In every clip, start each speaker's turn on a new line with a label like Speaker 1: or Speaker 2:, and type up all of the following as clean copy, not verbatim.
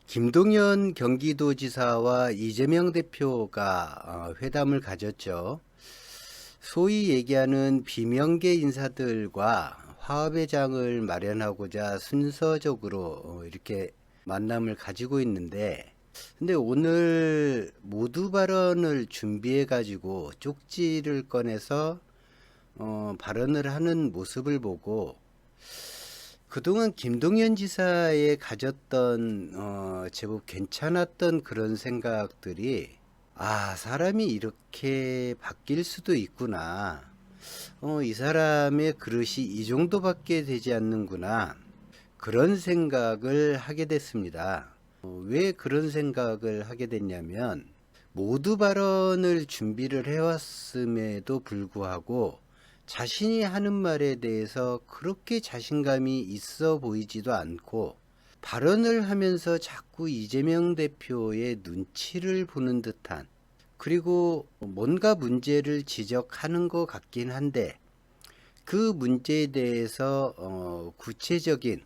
Speaker 1: 김동연 경기도지사와 이재명 대표가 회담을 가졌죠. 소위 얘기하는 비명계 인사들과 화합의 장을 마련하고자 순서적으로 이렇게 만남을 가지고 있는데, 근데 오늘 모두 발언을 준비해 가지고 쪽지를 꺼내서 발언을 하는 모습을 보고, 그동안 김동연 지사에 가졌던 제법 괜찮았던 그런 생각들이, 사람이 이렇게 바뀔 수도 있구나. 이 사람의 그릇이 이 정도밖에 되지 않는구나. 그런 생각을 하게 됐습니다. 왜 그런 생각을 하게 됐냐면, 모두 발언을 준비를 해왔음에도 불구하고 자신이 하는 말에 대해서 그렇게 자신감이 있어 보이지도 않고, 발언을 하면서 자꾸 이재명 대표의 눈치를 보는 듯한, 그리고 뭔가 문제를 지적하는 것 같긴 한데, 그 문제에 대해서 구체적인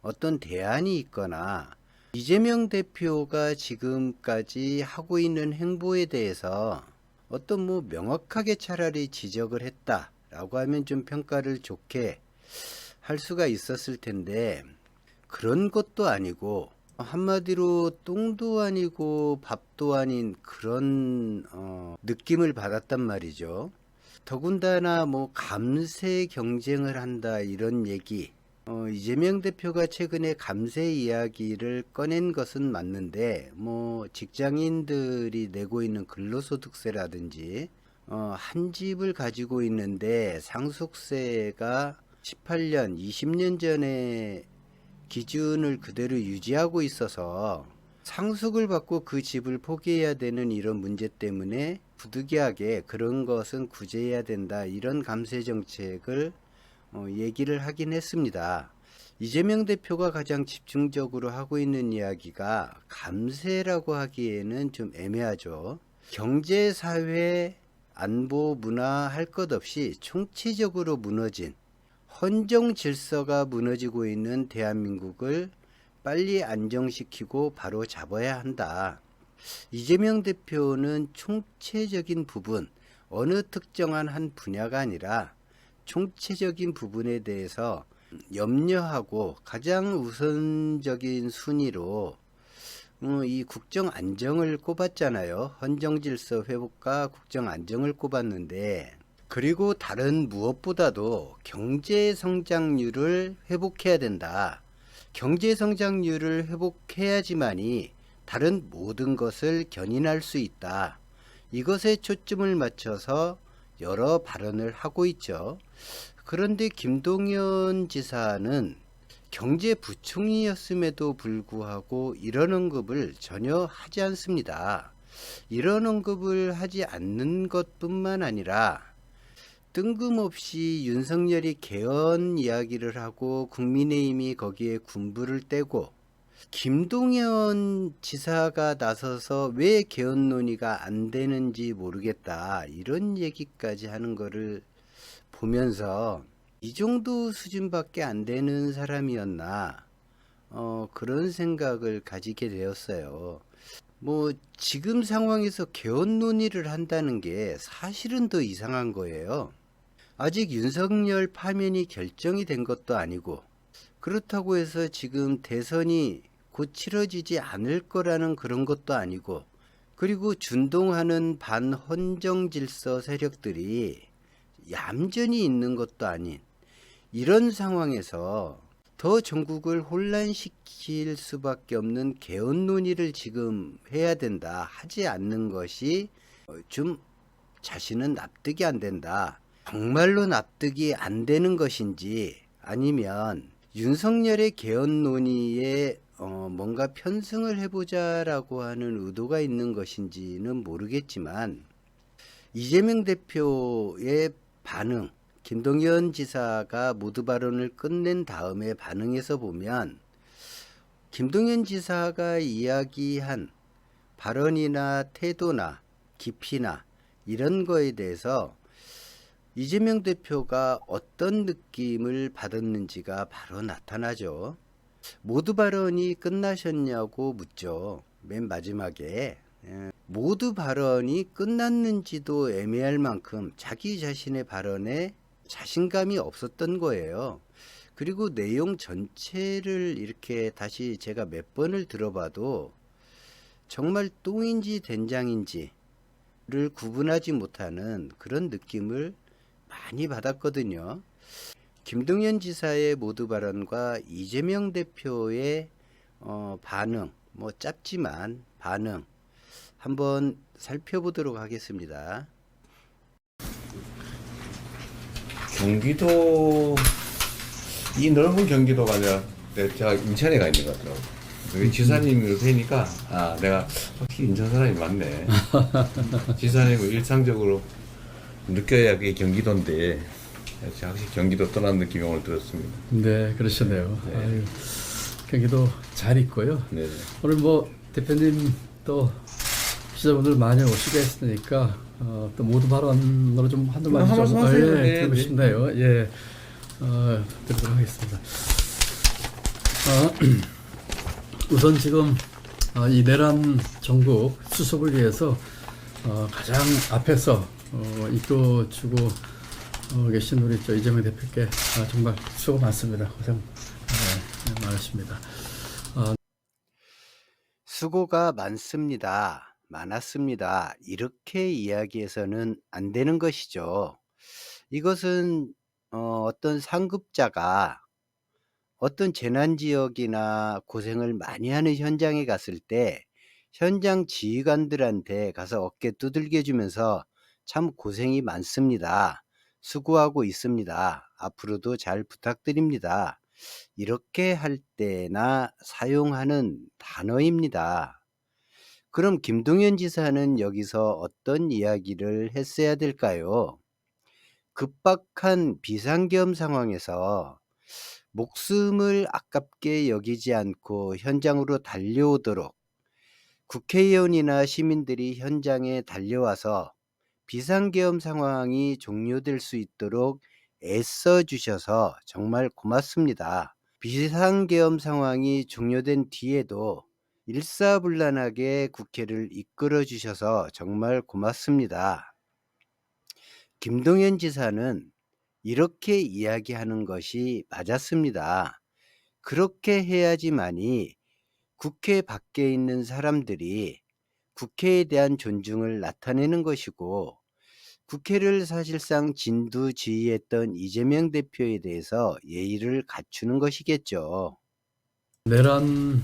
Speaker 1: 어떤 대안이 있거나 이재명 대표가 지금까지 하고 있는 행보에 대해서 어떤 명확하게 차라리 지적을 했다라고 하면 좀 평가를 좋게 할 수가 있었을 텐데, 그런 것도 아니고 한마디로 똥도 아니고 밥도 아닌 그런 느낌을 받았단 말이죠. 더군다나 감세 경쟁을 한다 이런 얘기, 이재명 대표가 최근에 감세 이야기를 꺼낸 것은 맞는데, 직장인들이 내고 있는 근로소득세라든지, 한 집을 가지고 있는데 상속세가 18년, 20년 전에 기준을 그대로 유지하고 있어서 상속을 받고 그 집을 포기해야 되는 이런 문제 때문에 부득이하게 그런 것은 구제해야 된다, 이런 감세 정책을 얘기를 하긴 했습니다. 이재명 대표가 가장 집중적으로 하고 있는 이야기가 감세라고 하기에는 좀 애매하죠. 경제, 사회, 안보, 문화 할 것 없이 총체적으로 무너진, 헌정 질서가 무너지고 있는 대한민국을 빨리 안정시키고 바로 잡아야 한다. 이재명 대표는 총체적인 부분, 어느 특정한 한 분야가 아니라 총체적인 부분에 대해서 염려하고 가장 우선적인 순위로 이 국정 안정을 꼽았잖아요. 헌정 질서 회복과 국정 안정을 꼽았는데, 그리고 다른 무엇보다도 경제 성장률을 회복해야 된다. 경제 성장률을 회복해야지만이 다른 모든 것을 견인할 수 있다. 이것에 초점을 맞춰서 여러 발언을 하고 있죠. 그런데 김동연 지사는 경제부총리였음에도 불구하고 이런 언급을 전혀 하지 않습니다. 이런 언급을 하지 않는 것뿐만 아니라 뜬금없이 윤석열이 개헌 이야기를 하고 국민의힘이 거기에 군부를 떼고, 김동연 지사가 나서서 왜 개헌 논의가 안 되는지 모르겠다 이런 얘기까지 하는 거를 보면서, 이 정도 수준밖에 안 되는 사람이었나, 그런 생각을 가지게 되었어요. 지금 상황에서 개헌 논의를 한다는 게 사실은 더 이상한 거예요. 아직 윤석열 파면이 결정이 된 것도 아니고, 그렇다고 해서 지금 대선이 곧 치러지지 않을 거라는 그런 것도 아니고, 그리고 준동하는 반헌정 질서 세력들이 얌전히 있는 것도 아닌 이런 상황에서 더 전국을 혼란시킬 수밖에 없는 개헌 논의를 지금 해야 된다, 하지 않는 것이 좀 자신은 납득이 안 된다. 정말로 납득이 안 되는 것인지, 아니면 윤석열의 개헌 논의에 뭔가 편승을 해보자라고 하는 의도가 있는 것인지는 모르겠지만, 이재명 대표의 반응, 김동연 지사가 모두 발언을 끝낸 다음에 반응에서 보면, 김동연 지사가 이야기한 발언이나 태도나 깊이나 이런 거에 대해서 이재명 대표가 어떤 느낌을 받았는지가 바로 나타나죠. 모두 발언이 끝나셨냐고 묻죠. 맨 마지막에. 모두 발언이 끝났는지도 애매할 만큼 자기 자신의 발언에 자신감이 없었던 거예요. 그리고 내용 전체를 이렇게 다시 제가 몇 번을 들어봐도 정말 똥인지 된장인지를 구분하지 못하는 그런 느낌을 많이 받았거든요. 김동연 지사의 모두 발언과 이재명 대표의 반응, 뭐 짧지만 반응 한번 살펴보도록 하겠습니다.
Speaker 2: 경기도 이 넓은 경기도가 제가 인천에 가 있는 것 같더라고. 여기 지사님을 뵈니까 내가 확실히 인천 사람이 맞네. 지사님을 일상적으로 느껴야 그게 경기도인데 확실히 경기도 떠난 느낌이 오늘 들었습니다.
Speaker 3: 네, 그러시네요.
Speaker 2: 네.
Speaker 3: 아유, 경기도 잘 있고요.
Speaker 2: 네.
Speaker 3: 오늘 뭐 대표님 또 시청자분들 많이 오시게 했으니까 또 모두 발언으로 좀 한두 마디
Speaker 2: 한번
Speaker 3: 좀
Speaker 2: 하세요. 네,
Speaker 3: 들고
Speaker 2: 네.
Speaker 3: 싶네요. 예, 드리도록 하겠습니다. 우선 지금 이 내란 정국 수습을 위해서 가장 앞에서 이끌어주고 계신 우리 이재명 대표께 정말 수고 많습니다. 고생 많으십니다.
Speaker 1: 수고가 많습니다. 많았습니다. 이렇게 이야기해서는 안 되는 것이죠. 이것은 어떤 상급자가 어떤 재난 지역이나 고생을 많이 하는 현장에 갔을 때 현장 지휘관들한테 가서 어깨 두들겨 주면서 참 고생이 많습니다. 수고하고 있습니다. 앞으로도 잘 부탁드립니다. 이렇게 할 때나 사용하는 단어입니다. 그럼 김동연 지사는 여기서 어떤 이야기를 했어야 될까요? 급박한 비상계엄 상황에서 목숨을 아깝게 여기지 않고 현장으로 달려오도록 국회의원이나 시민들이 현장에 달려와서 비상계엄 상황이 종료될 수 있도록 애써 주셔서 정말 고맙습니다. 비상계엄 상황이 종료된 뒤에도 일사불란하게 국회를 이끌어 주셔서 정말 고맙습니다. 김동연 지사는 이렇게 이야기하는 것이 맞았습니다. 그렇게 해야지만이 국회 밖에 있는 사람들이 국회에 대한 존중을 나타내는 것이고 국회를 사실상 진두지휘했던 이재명 대표에 대해서 예의를 갖추는 것이겠죠.
Speaker 3: 내란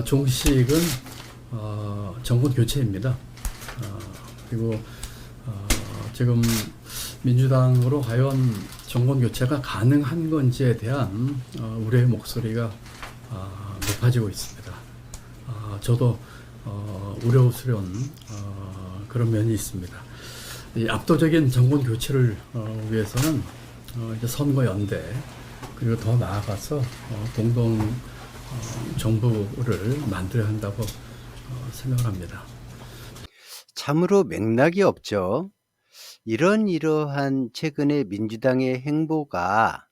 Speaker 3: 종식은 정권 교체입니다. 그리고 지금 민주당으로 과연 정권 교체가 가능한 건지에 대한 우려의 목소리가 높아지고 있습니다. 저도 우려스러운 그런 면이 있습니다. 이 압도적인 정권 교체를 위해서는 이제 선거 연대 그리고 더 나아가서 공동 정부를 만들어야 한다고 생각을 합니다.
Speaker 1: 참으로 맥락이 없죠. 이러한 최근의 민주당의 행보가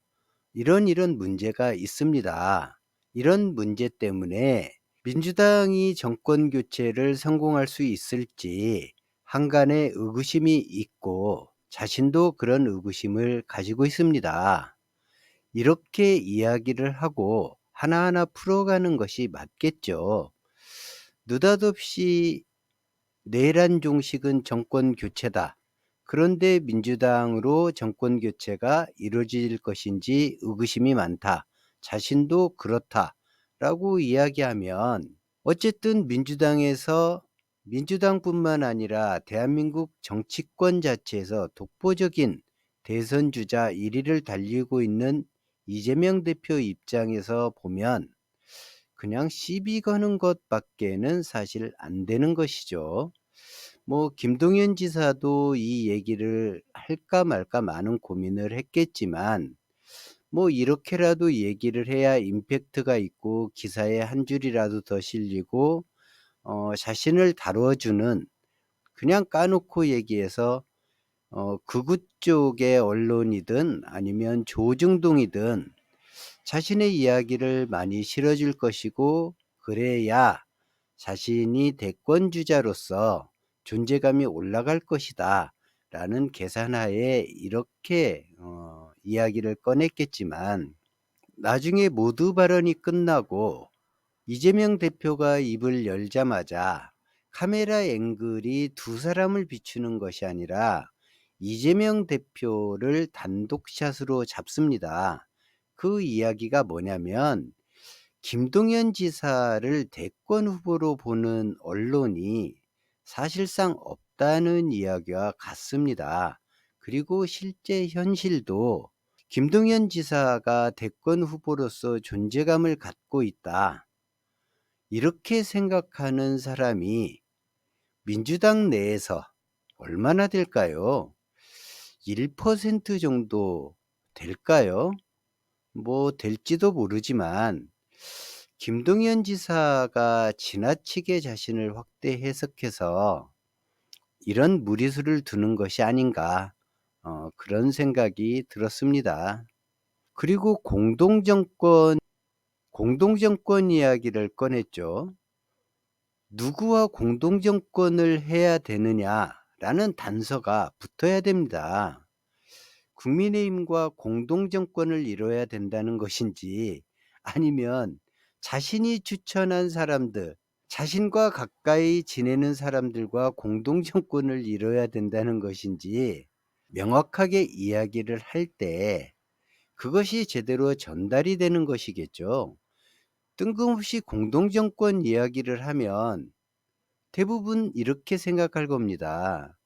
Speaker 1: 이런 문제가 있습니다. 이런 문제 때문에 민주당이 정권 교체를 성공할 수 있을지 한간의 의구심이 있고 자신도 그런 의구심을 가지고 있습니다. 이렇게 이야기를 하고 하나하나 풀어가는 것이 맞겠죠. 느닷없이 내란 종식은 정권 교체다. 그런데 민주당으로 정권 교체가 이루어질 것인지 의구심이 많다. 자신도 그렇다. 라고 이야기하면 어쨌든 민주당뿐만 아니라 대한민국 정치권 자체에서 독보적인 대선 주자 1위를 달리고 있는 이재명 대표 입장에서 보면 그냥 시비 거는 것밖에는 사실 안 되는 것이죠. 뭐 김동연 지사도 이 얘기를 할까 말까 많은 고민을 했겠지만 뭐 이렇게라도 얘기를 해야 임팩트가 있고 기사에 한 줄이라도 더 실리고 자신을 다뤄주는 그냥 까놓고 얘기해서 극우 쪽의 언론이든 아니면 조중동이든 자신의 이야기를 많이 실어줄 것이고 그래야 자신이 대권주자로서 존재감이 올라갈 것이다 라는 계산하에 이렇게 이야기를 꺼냈겠지만 나중에 모두 발언이 끝나고 이재명 대표가 입을 열자마자 카메라 앵글이 두 사람을 비추는 것이 아니라 이재명 대표를 단독샷으로 잡습니다. 그 이야기가 뭐냐면 김동연 지사를 대권 후보로 보는 언론이 사실상 없다는 이야기와 같습니다. 그리고 실제 현실도 김동연 지사가 대권 후보로서 존재감을 갖고 있다. 이렇게 생각하는 사람이 민주당 내에서 얼마나 될까요? 1% 정도 될까요? 뭐 될지도 모르지만 김동연 지사가 지나치게 자신을 확대 해석해서 이런 무리수를 두는 것이 아닌가 그런 생각이 들었습니다. 그리고 공동정권 이야기를 꺼냈죠. 누구와 공동정권을 해야 되느냐라는 단서가 붙어야 됩니다. 국민의힘과 공동정권을 이뤄야 된다는 것인지 아니면 자신이 추천한 사람들, 자신과 가까이 지내는 사람들과 공동정권을 이뤄야 된다는 것인지 명확하게 이야기를 할 때 그것이 제대로 전달이 되는 것이겠죠. 뜬금없이 공동정권 이야기를 하면 대부분 이렇게 생각할 겁니다.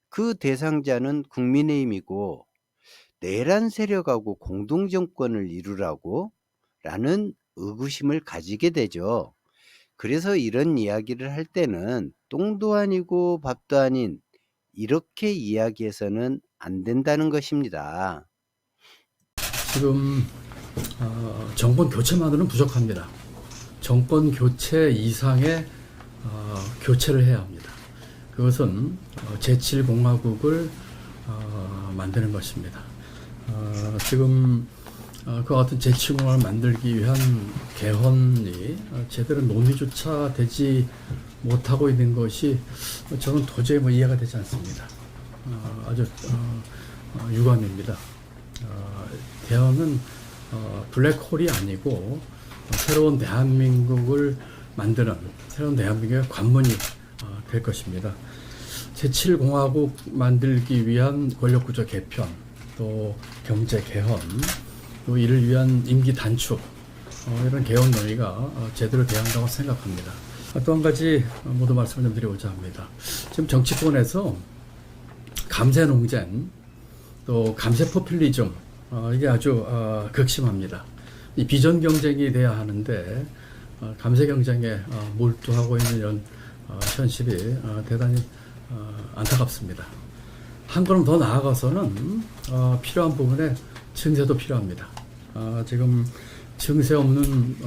Speaker 1: 그 대상자는 국민의힘이고 내란 세력하고 공동정권을 이루라고? 라는 의구심을 가지게 되죠. 그래서 이런 이야기를 할 때는 똥도 아니고 밥도 아닌 이렇게 이야기해서는 안 된다는 것입니다.
Speaker 3: 지금 정권 교체만으로는 부족합니다. 정권 교체 이상의 교체를 해야 합니다. 그것은 제7공화국을 만드는 것입니다. 지금 그와 같은 제7공화국을 만들기 위한 개헌이 제대로 논의조차 되지 못하고 있는 것이 저는 도저히 이해가 되지 않습니다. 아주 유감입니다. 개헌은 블랙홀이 아니고 새로운 대한민국을 만드는 새로운 대한민국의 관문이 될 것입니다. 제7공화국 만들기 위한 권력구조 개편, 또 경제 개헌, 또 이를 위한 임기 단축, 이런 개헌 논의가 제대로 돼야 한다고 생각합니다. 또 한 가지 모두 말씀을 좀 드리고자 합니다. 지금 정치권에서 감세 농쟁, 또 감세 포퓰리즘, 이게 아주 극심합니다. 이 비전 경쟁이 돼야 하는데 감세 경쟁에 몰두하고 있는 이런 현실이 대단히 안타깝습니다. 한 걸음 더 나아가서는 필요한 부분에 증세도 필요합니다. 지금 증세 없는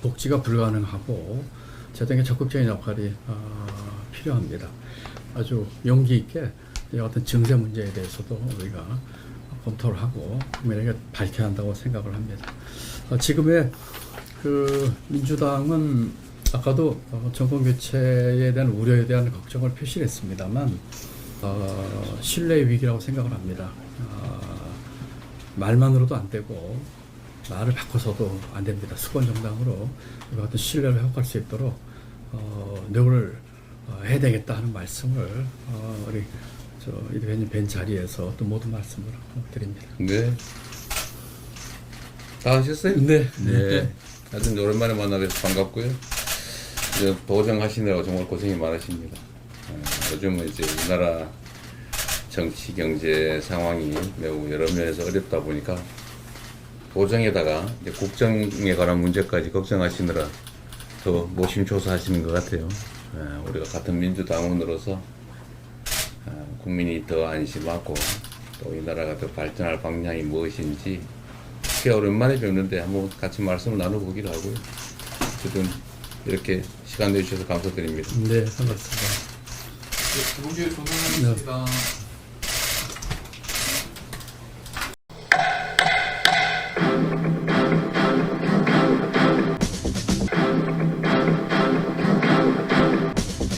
Speaker 3: 복지가 불가능하고 재정의 적극적인 역할이 필요합니다. 아주 용기 있게 어떤 증세 문제에 대해서도 우리가 검토를 하고 국민에게 밝혀야 한다고 생각을 합니다. 지금의 그 민주당은 아까도 정권 교체에 대한 우려에 대한 걱정을 표시를 했습니다만 신뢰의 위기라고 생각을 합니다. 말만으로도 안 되고 말을 바꿔서도 안 됩니다. 수권 정당으로 이와 같은 신뢰를 회복할 수 있도록 노력을 해야 되겠다 하는 말씀을 우리 이 대표님 뵌 자리에서 또 모든 말씀을 드립니다.
Speaker 2: 네. 다 하셨어요?
Speaker 3: 네.
Speaker 2: 네. 하여튼 오랜만에 만나서 반갑고요. 이제 도정하시느라고 정말 고생이 많으십니다. 요즘은 이제 우리나라 정치, 경제 상황이 매우 여러 면에서 어렵다 보니까 도정에다가 이제 국정에 관한 문제까지 걱정하시느라 더 노심초사하시는 것 같아요. 우리가 같은 민주당원으로서 국민이 더 안심하고 또 이 나라가 더 발전할 방향이 무엇인지 꽤 오랜만에 뵙는데 한번 같이 말씀을 나눠보기로 하고요. 어쨌든 이렇게 시간 내주셔서 감사드립니다.
Speaker 3: 네, 반갑습니다.
Speaker 4: 두 분께 조명하겠습니다.